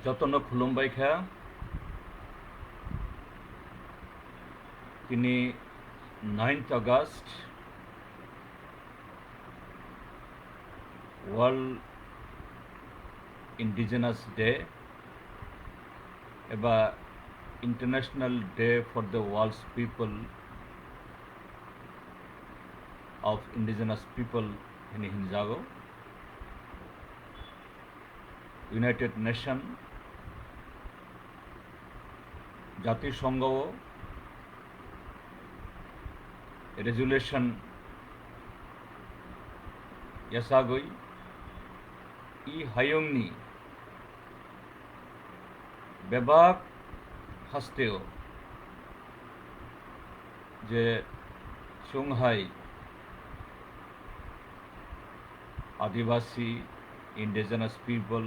যতন খুলুমবাইখা তিনি 9th August World Indigenous Day एबा International Day for the World's People of Indigenous People hini hinjago United Nation জাতিসংঘ resolution यासागoi ই হায়ংনি বেবাক হাস্তেও যে সুংহাই आदिवासी indigenous people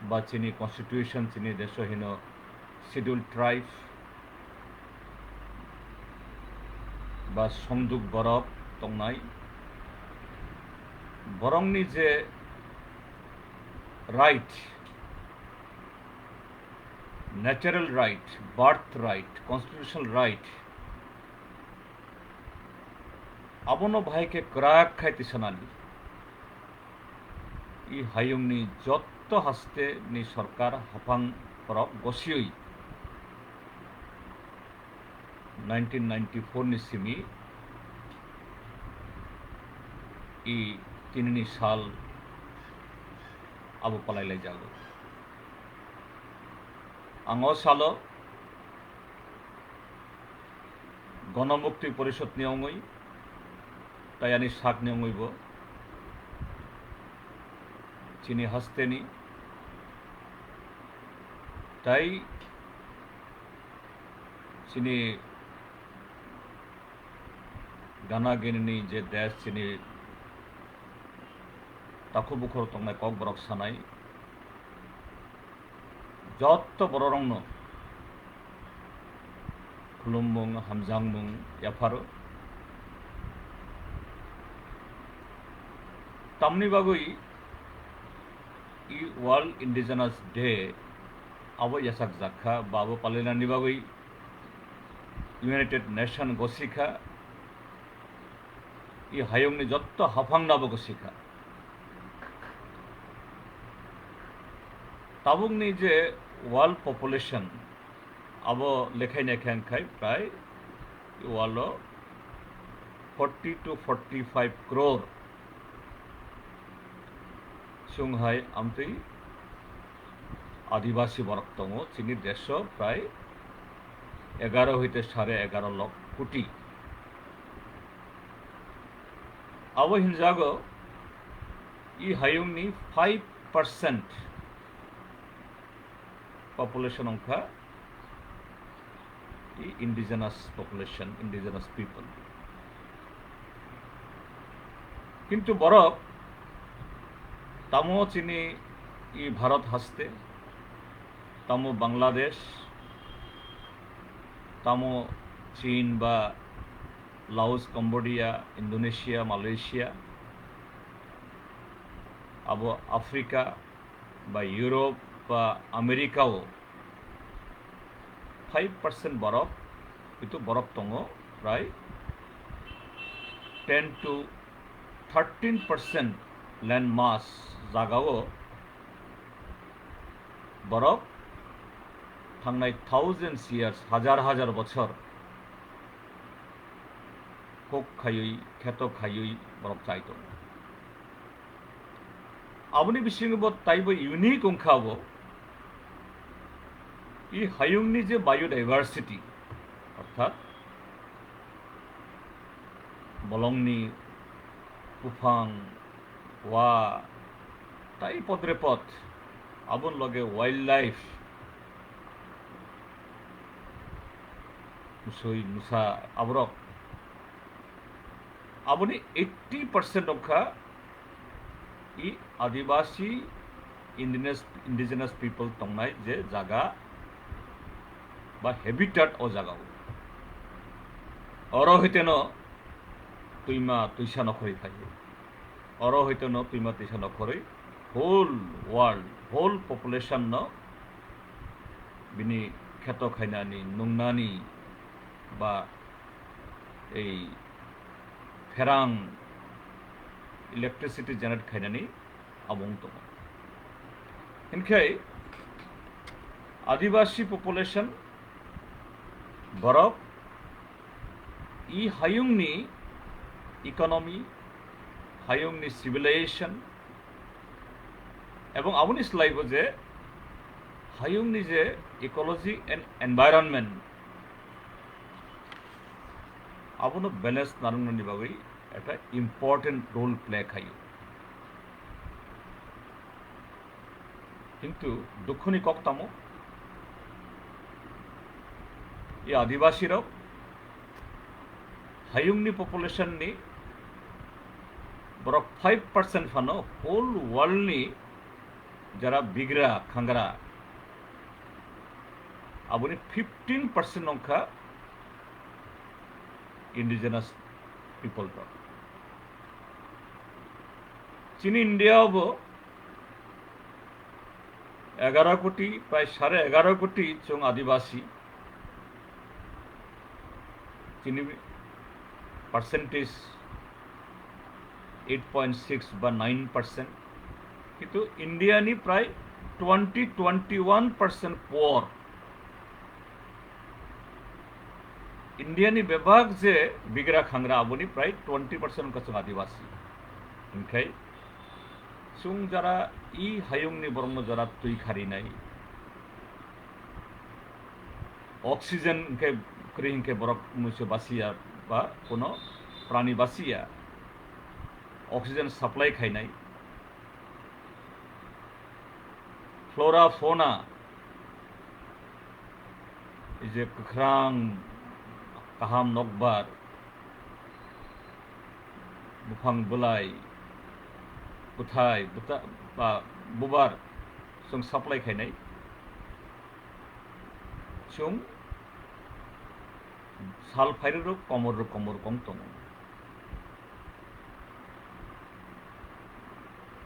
बा चीनी कन्स्टिट्यूशन चीनी देशहीन शिड्यूल ट्राइब बा संजुग बरफ तंगनाय बरंगनि जे right natural right birth right constitutional right आबनो भाई के क्राक खाइते सनाली इ हायुंगनि जत्त हास्ते नि सरकार हाफां परब गसियै 1994 नि सिमी इ तिननि साल आबो पलायलाय जागो आङो सालो गणमुक्ति परिषद नियमै तायानि साक नियमैबो चीनी हस्तेनी ताई चीनी गाना गेनी जे देश चीनी ताखु बुखर तंगनाय कक बरक सानाय जत्त बररंग खुलुममुं हामजांमुं याफारो तामनि बागै इ वर्ल्ड इंडिजिनस डे आबो यासाक जाखा बाबो पालिनानि बागै यूनाइटेड नेशन गसिखा इ हायुंनि जत्त हाफांनाबो गसिखा ताबुंनि जे वर्ल्ड पपुलेशन आबो लेखायनाय खाय प्राय वर्ल्ड 40 to 45 crore सुंहाय आमतै आदिवासी बरक दङ चीनी देश प्राय 11 হইতে 11.5 লাখ কোটি आबो हिनजागो इ हायुंनि 5% पपुलेशन अंखा इ इंडिजिनस पपुलेशन इंडिजिनस पीपल किंतु बरक तामो चीनी इ भारत हस्ते तामो बांग्लादेश तामो चीन बा लाओस कम्बोडिया इंडोनेशिया मालयेशिया आबो आफ्रिका बा यूरोप बा अमेरिकाओ 5% बरफ किन्तु बरफ दङ प्राय 10 to 13% लैंड मास जागाओ बरफ थांनाय थाउजेंड्स इयर्स हजार हजार बछर कोक खायै खेत खायै बरफ चाइतो आबनि बिसिंगबो ताइबो यूनिक अंखाबो इ हायुंनि जे बायोडाइवर्सिटी अर्थात बलंगनि कुफां वा ताई पद्रेपथ आबन लगे वाइल्ड लाइफ मुसई मुसा आबरक आबनि 80% अंखा इ आदिवासी इंडिजिनस पीपल तंगनाय जे जागा बा हेबिटेट ओ जागाव अर हइतेन तुइमा तुइसा नखरै थायो अर हइतेन तुइमा तुइसा नखरै whole world whole population no bini kheto khainani nungnani ba ei ferang electricity generate khainani abong to inkai Adivasi population borok I hayungni economy hayungni civilization এবং aboni slaibo je hayungni je ecology and environment abono balance narungni bagai eta important role play khai কিন্তু দুঃখনি কক্তামো এই আদিবাসীরাও হায়ুংনি population ni borok 5% fano whole world ni jara bigra khangra aboni 15% onkha indigenous people ro chini india obo 11 কোটি প্রায় 11.5 কোটি চং আদিবাসী চিনি percentage 8.6 বা 9% কিন্তু ইন্ডিয়ানি প্রায় 21% পোর ইন্ডিয়ানি বিভাগ যে বিগরা খাংরা আবনি প্রায় 20% কাছে আদিবাসী ইনখাই সুং যারা ই হায়ুংনি বরং যারা তুই খারি নাই অক্সিজেন কে ক্রিং কে বরক মুছে বাসিয়া বা কোনো প্রাণী বাসিয়া অক্সিজেন সাপ্লাই খাই নাই ফ্লোরা ফোনা এই যে কখরাং কাহাম নকবার বুফাং বুলাই বুথাই বুতা বা বুবার जों साप्लाय खायनाय जों सालफाइर कमर कम दङ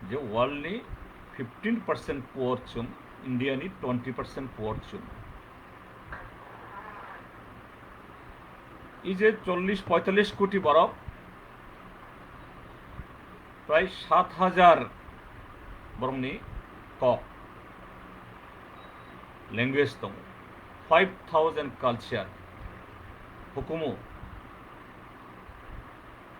जे वर्ल्डनि 15% पुअर जों इन्डियानि 20% पुअर जों এই যে 40-45 কোটি বরফ প্রায় 7000 বরংনি কক ল্যাঙ্গুয়েজ দং 5000 কালচার হুকুমু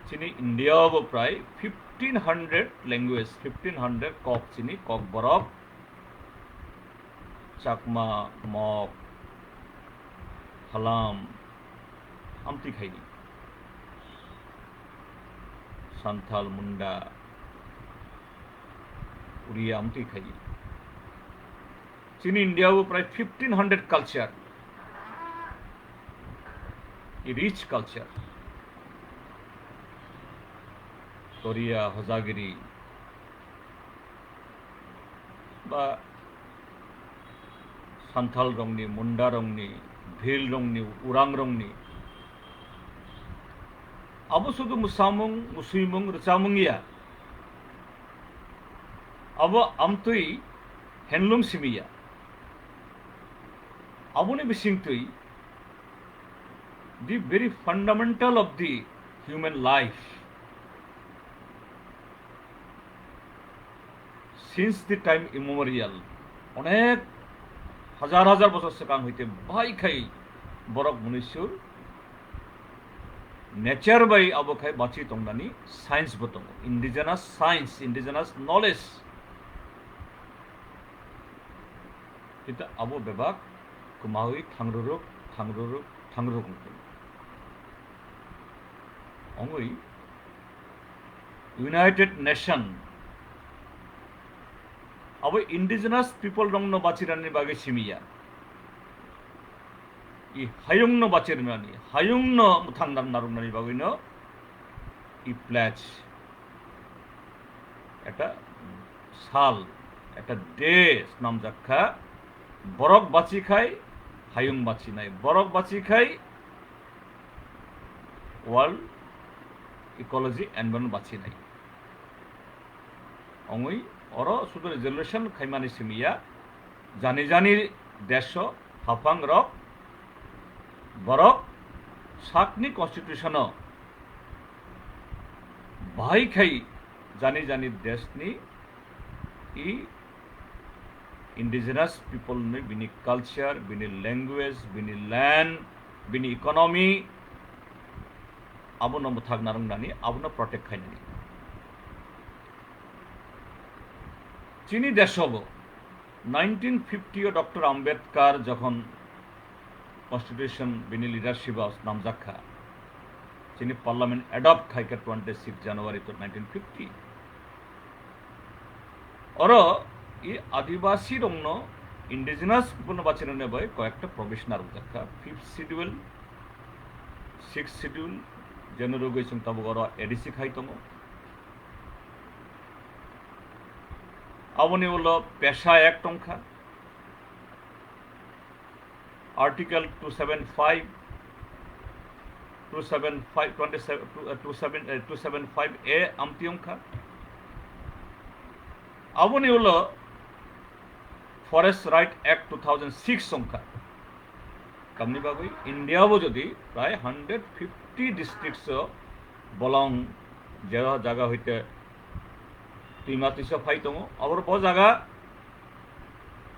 চিনি ইন্ডিয়াও প্রায় 1500 ল্যাঙ্গুয়েজ 1500 কক চিনি কক বরফ চাকমা মক হালাম আমতি খাইনি সান্থাল মুন্ডা উড়িয়া আমতি খাইনি চিনি ইন্ডিয়াও প্রায় 1500 culture rich culture Korea Hojagiri বা সান্থাল রংনি মুন্ডা রংনি ভিল রংনি উরাং রংনি আবো শুধু মুসামুং মুসুইমুং রচামুংইয়া আবো আমতুই handloom সিমিয়া abone bisingtui the very fundamental of the human life since the time immemorial onek হাজার বছর সেকাং হইতে ভাই খাই বরক মনুষ্যর নেচার বাই আবো খাই বাঁচি তংনানি সায়েন্স বতং indigenous science indigenous knowledge kita abo bebak kumawi thangruruk ongoi United Nation abo indigenous people rongno bachirani bage simiya I hayungno bachirani hayungno muthangnan narunani bagino I pledge eta sal eta desh nam jakha বরক বাঁচি খাই হায়ুং বাঁচি নাই বরক বাঁচি খাই world ecology environment বাঁচি নাই অঙ্গই अरो शुद्ध resolution खाइमानी सिमिया जानी जानी देश हाफांग रक बरक साकनी कॉन्स्टिट्यूशन बाहाय खाई जानी जानी देशनी ई इंडिजिनस पीपल ने बिनी कल्चर बिनी लैंग्वेज बिनी लैंड बिनी इकोनॉमी आबो नम्बर थाग नारंगनानी आबो न प्रोटेक्ट खाइनानी चीनी देशबो 1950 डॉक्टर आम्बेडकर जखन कॉन्स्टिट्यूशन बिनी लीडरशिप नामजाखा चीनी पार्लियामेंट एडॉप्ट खाइके 26 जनवरी 1950 और ये आदिवासी रंग इंडिजिनस पीपल बाचिनो ने भाई कयेकटा प्रोविजन आरुजाखा 5th शेड्यूल 6th शेड्यूल जेनुरुगै जों ताबगर एडिसि खाइतङ आबनि उलो पेशा एक्ट अंखा आर्टिकल 275 275 ए आमति अंखा आबनि उलो फरेस्ट राइट एक्ट 2006 अंखा कामनि बागै इंडिया बो जदि प्राय 150 डिस्ट्रिक्ट्स बलं जे जागा हইতে टीमातिस फाइ दङ और ब जागा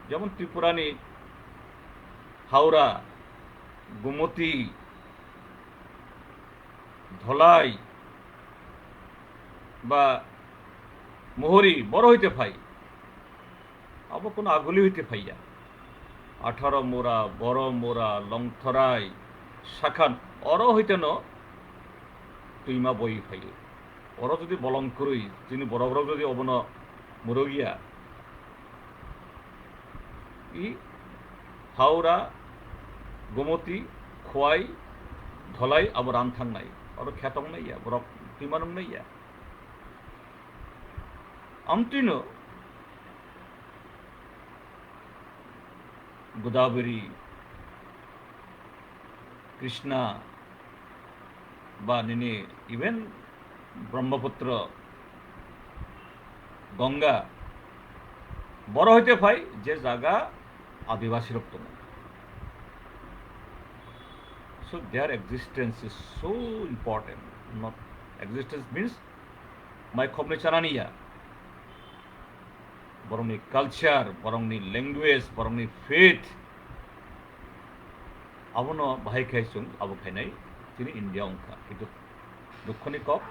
जेमन त्रिपुरानि हावड़ा गुमती धलाई बा मोहरी बड़ हইতে फाइ अब कोनो आगुली हইতে फाइया 18 मोरा बड़ मोरा लंगथराई शाखान और हইতে न तुइमा बई फाइ और যদি বলং করি যিনি বড় বড় যদি অবন মুরগিয়া ই হাওড়া গোমতি খোয়াই ধলাই আবার রামথাং নাই और খ্যাতং নাইয়া বড় তিমানং নাইয়া আমতিনো गोदावरी कृष्णा बा निने इवेन ब्रह्मपुत्र गंगा बड़ हইতে फाइ जे जागा आदिवासी रक्त so their existence is so important not existence means my khobne chananiya borongni culture borongni language borongni faith abono bahai khaisung abo khainai tini india onka kintu dukhoni kok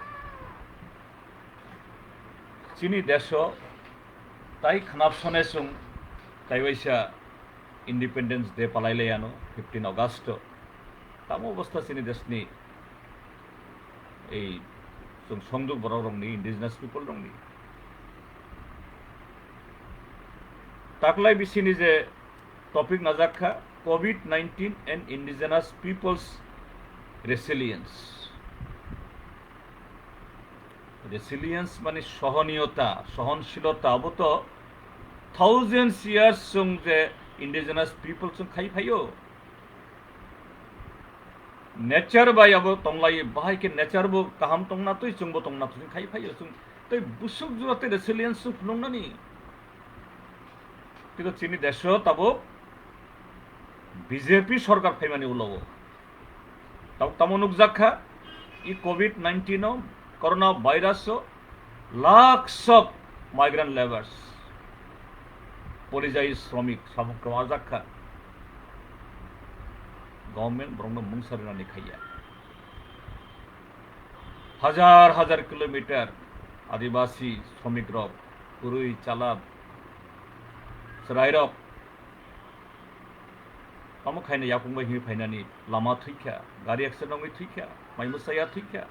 चीनी देश ताई खनाब सने सुं ताइवैसा independence day पालाइले आनो 15 अगस्त ताम अवस्था चीनी देशनि ए जों संजुग बर रंगनि इंडिजिनस पीपल रंगनि ताकलाय बिसिनि जे टपिक नाजाखा COVID-19 and indigenous peoples resilience resilience माने सहनीयता सहनशीलता अब तो थाउजेंड्स इयर्स जों जे इंडिजिनस पीपल जों खाइ फायो नेचार बाय अब तंगलाय बाहाय के नेचार बो काहाम तंगना तो जोंबो तंगना तो खाइ फायो जों तै बुसुक जुराते रेसिलियंस फुनंनानि किन्तु चीनी देश ताबो बीजेपी सरकार फाइमानि उलावो ताव तामनुक जाखा इ COVID-19 corona virus lakhs of migrant labours परिजायी श्रमिक सामग्रम आजाखा गवर्नमेंट ब्रह्म मुंसारिनानै खाया हजार हजार किलोमीटर आदिवासी श्रमिक रक गुरुई चालाब सराय रक तामो खायनो याफुंबाय हि फायनानि लामा थैखा गारि एक्सिडेंट थैखा माइमुसाया थैखा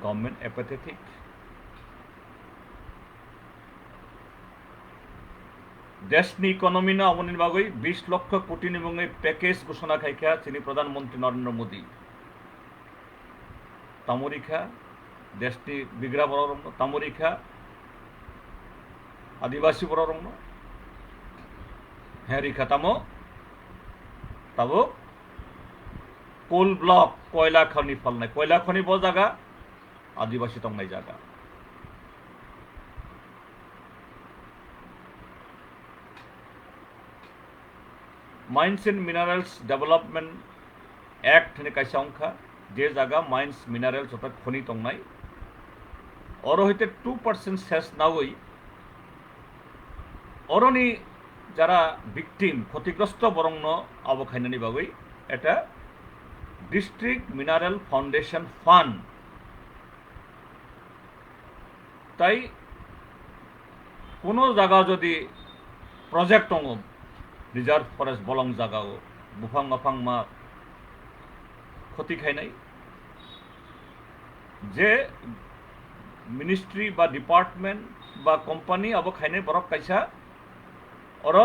गवर्नमेंट एपेथेटिक देशनि इकोनॉमी ना अवनि बागै 20 लाख कोटी नि मुङै पैकेज घोषणा खाइखा चीनी प्रधानमंत्री नरेंद्र मोदी तामरिखा देशनि बिग्रा बर रंग तामरिखा आदिवासी बर रंग हेरिखा तामो ताबो कोल ब्लॉक कोयला खनि फलनाय कोयला खनि ब जागा आदिवासी तंगनाय जागा mines and minerals development act होने कायसा अंखा जे जागा माइन्स मिनारेल्स अर्थात खनि तंनाय अर हईते 2% सेस नावई अरनि যারা ভিকটিম ক্ষতিগ্রস্ত বরং আবো খাইনানি বাগৈ এটা ডিস্ট্রিক্ট মিনারেল ফাউন্ডেশন ফান্ড তাই কোনো জায়গা যদি প্রজেক্ট দङ রিজার্ভ ফরেস্ট বলং জায়গাও বুফাং আফাং मा ক্ষতি খাইনাই যে মিনিস্ট্রি বা ডিপার্টমেন্ট বা কোম্পানি আবো খাইনাই বরক কাইসা और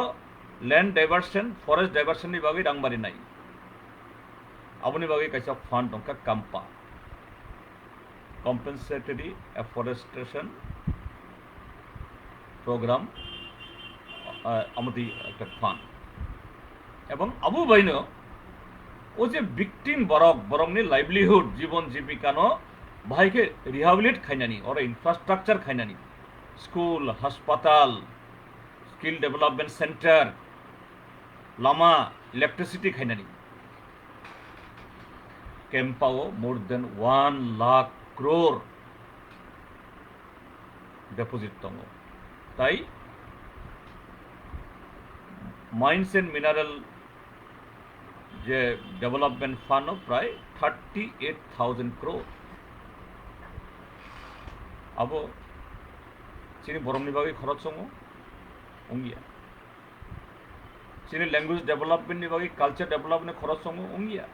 लैंड डाइवर्सन फरेस्ट डाइवर्सन बागै रांबारि नाय आबोनि बागै कायसा फान्ड दंखा काम्पा कम्पेनसेटरि एफरेस्टेशन प्रोग्राम आमदी एक फान्ड एवं आबो बायनो ओ जे विक्टिम बरंनि लाइवलीहुड जीवन जीविकानो बाहायके रिहाबिलिट खायनानि और इनफ्रास्ट्राक्चर खायनानि school hospital skill development centre लामा इलेक्ट्रिसिटी खायनानि कैम्पाओ more than 1 lakh crore deposit दङ ताई माइन्स एंड मिनारेल जे डेवलपमेंट फान्ड प्राय 38,000 क्रोर अब चिनि बरमनि बागै खरच दङ उंगिया चिनी लैंग्वेज डेवलपमेंट बाकी कल्चर डेवलपमेंट खरच दङ उंगिया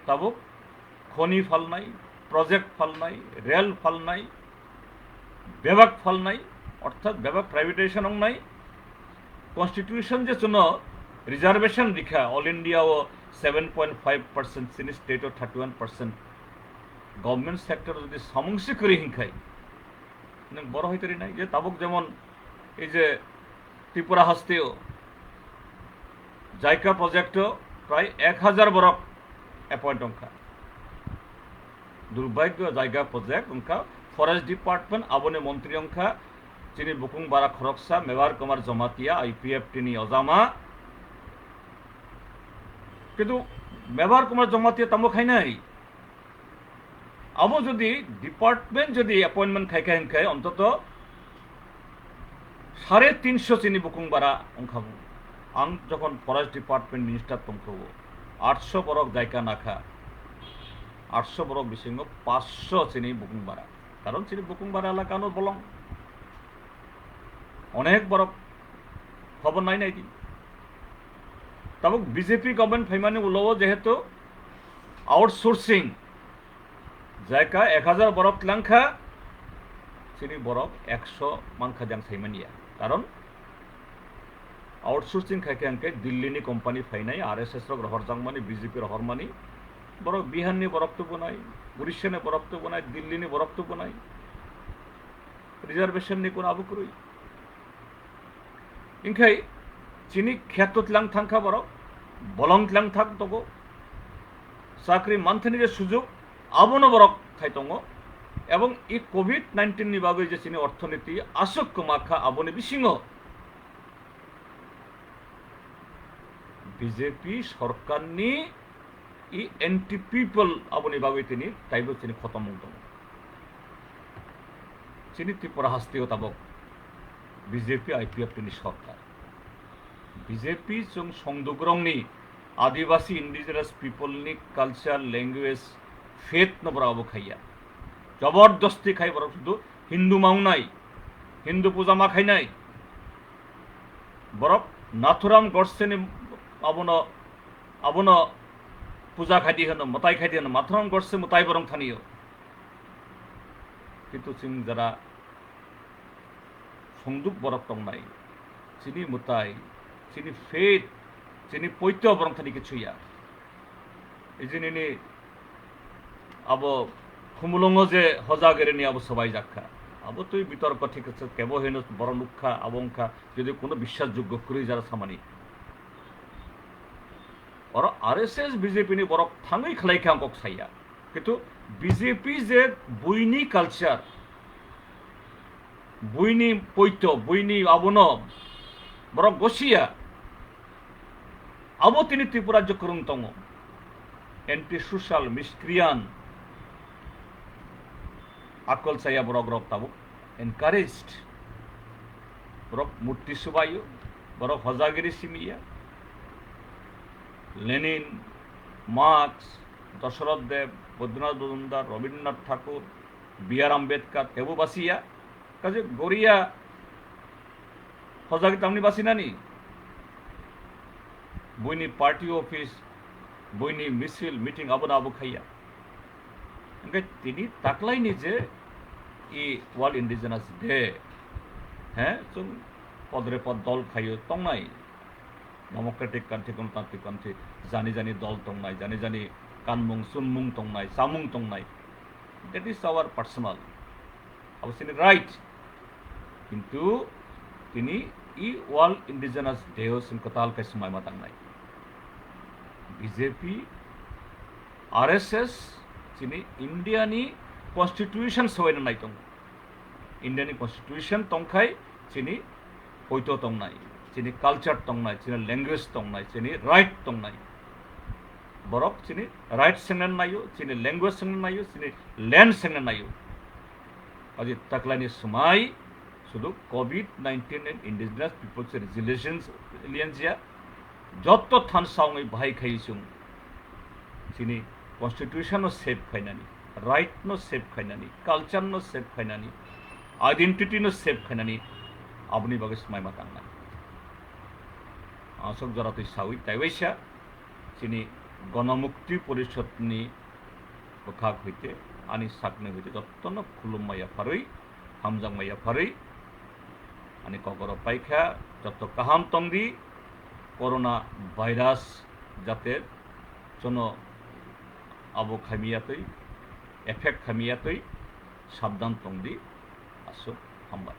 तब खनि फालनाय प्रोजेक्ट फालनाय रेल फालनाय बेबाक फालनाय अर्थात बेबाक प्राइवेटाइजेशन अंगनाय कन्स्टिट्यूशन जे सुनो रिजर्वेशन दिखा ऑल इंडिया 7.5% चिनी स्टेट 31% गवर्नमेंट सेक्टर जो समंसी करी हिंखाय बड़ हईते ना जे ताबक जेमन ये त्रिपुरा हस्ते जायका प्रोजेक्ट प्राय 1000 बरक एपॉइंट अंका दुर्भाग्य जायगा प्रोजेक्ट उनका फरेस्ट डिपार्टमेंट आबने मंत्री अंका चिनी बुकुं बारा खरकसा मेवार कुमार जमातिया IPF टिनी अजामा किन्तु मेवार कुमार जमातिया तामो खायनाय अब जदि डिपार्टमेंट जदि अपॉइंटमेंट खायखा हिंखाय अंतत 350 चिनी बुकुं बारा अंखाबो आं जखन फरेस्ट डिपार्टमेंट मिनिस्टार तंखौ 800 बरक जायका नाखा 800 बरक बिसिङो 500 चिनी बुकुं बारा कारण चिनी बुकुं बारा एलाकानो बलं अनेक बरक खबर नायनाय दिन तब बीजेपी गवर्नमेंट फैमानि उलाव जेहेतु आउटसोर्सिंग जायका 1000 बरफ लांखा चिनी बरफ 100 मांखा जां सैमानिया कारण आउटसोर्सिंग खायके अंके दिल्ली कंपनी फैनाय RSS रक रहरजांमानि बीजेपी रहरमानि बरफ बिहारनि बरफ तो बनाय उड़ीसानि बरफ तो बनाय दिल्लीनि बरफ तो बनाय रिजर्वेशन नि कोन आबुकुरुय इंखाय चिनी खेतुत लां थांखा बरफ बलं लां थाक दगो साख्रि मानथनि जे सुजुग आबनो बरक खाय दङ एवं इ कोविड-19 नि बागै जे चिनी अर्थनीति आसक कमाखा आबने बिसिङो बीजेपी सरकारनि इ एंटी पीपल आबने बागै तिनी ताइबो चिनी खतम दङ चिनी त्रिपुरा हस्तेও ताबक बीजेपी IPF तिनी सरकार बीजेपी जों संदुग्रंनि आदिवासी इंडिजिनस पीपलनि कल्चर लैंग्वेज फेथ न बराबो खाइया जबरदस्ती खाई बरक शुद्ध हिंदू मावनाय हिंदू पूजा मा खाइनाय बरक नाथुराम गडसेनि आबनो पूजा खाइदि होनो मताय खाइदि होनो नाथुराम गडसे मताय बरं थानियो किन्तु जों जरा संदुक बरक दंनाय चिनी मताय चिनी फेथ चिनी पौत्य बरं थानि किछुया इजिनि अब खुमुलंग जे हजागेरेनि अब सबाई जाखा अब तो बितर्क ठीक আছে কেব হেন বড় নুখা আবংখা যদি কোনো বিশ্বাসযোগ্য করি যারা সামানি और RSS बीजेपी नि बरक थाङै खलायखा अंकक साया किन्तु बीजेपी जे बुइनि culture बुइनि पौत्य बुइनि आबनो borok gosia abo tini Tripura jokurung tongo anti social miscreant akol saya borok rok tabu encouraged borok murti subayu borok hojagiri simiya Lenin Marx Dasharath Deb Badrinath Majumdar Rabindranath Tagore B R. Ambedkar এবো বাসিয়া কাজে গড়িয়া হজাগি তামনি বাসি নানি বইনি পার্টি অফিস বইনি মিছিল মিটিং আবু আবু খাইয়া তিনি তাকলাই নিজে ই ওয়ার্ল্ড ইন্ডিজিনাস ডে হ্যাঁ जों পদরে পদ দল খাইयो তংনাই ডেমোক্রেটিক কান্ট্রি গণতান্ত্রিক কান্ট্রি জানি জানি দল তংনাই জানি জানি Kanmung সুনমুং তংনাই সামুং তংনাই that is our personal অবশ্যই রাইট কিন্তু তিনি ই ওয়ার্ল্ড ইন্ডিজিনাস ডে সিন কতাল কে সময় মাতাংনাই বিজেপি आरएसएस চিনি ইন্ডিয়ানি কনস্টিটিউশন সবাইনা নাই তং ইন্ডিয়ানি কনস্টিটিউশন তংখাই চিনি হইতো তংনাই চিনি কালচার তংনাই চিনি ল্যাঙ্গুয়েজ তংনাই চিনি রাইট তংনাই বরক চিনি রাইট সেংনান নাইও চিনি ল্যাঙ্গুয়েজ সেংনান নাইও চিনি ল্যান্ড সেংনান নাইও আজি তাকলানি সময় শুধু কোভিড-19 এন্ড ইন্ডিজিনাস পিপলস রেজুলেশনস লিয়ানজিয়া যত থান সাউঙै বাহাই খাইসুং চিনি कॉन्स्टिट्यूशन नो सेव खाइनानी राइट नो सेव खाइनानी कल्चर नो सेव खाइनानी आइडेंटिटी नो सेव खाइनानी अपनी बागे समय मातांगना आसक जरा तो साउई ताइवैसा चिनी गणमुक्ति परिषद नि बखाक हইতে आनी साकने हইতে जत्तन खुलुममाया फारै हामजांमाया फारै आनी कगर पाइखा जत्त काहाम तंगदी कोरोना भाइरास जाते जनो আবো খামিয়াতই এফেক্ট খামিয়াতই সাবধান তংদি আসো হামবাই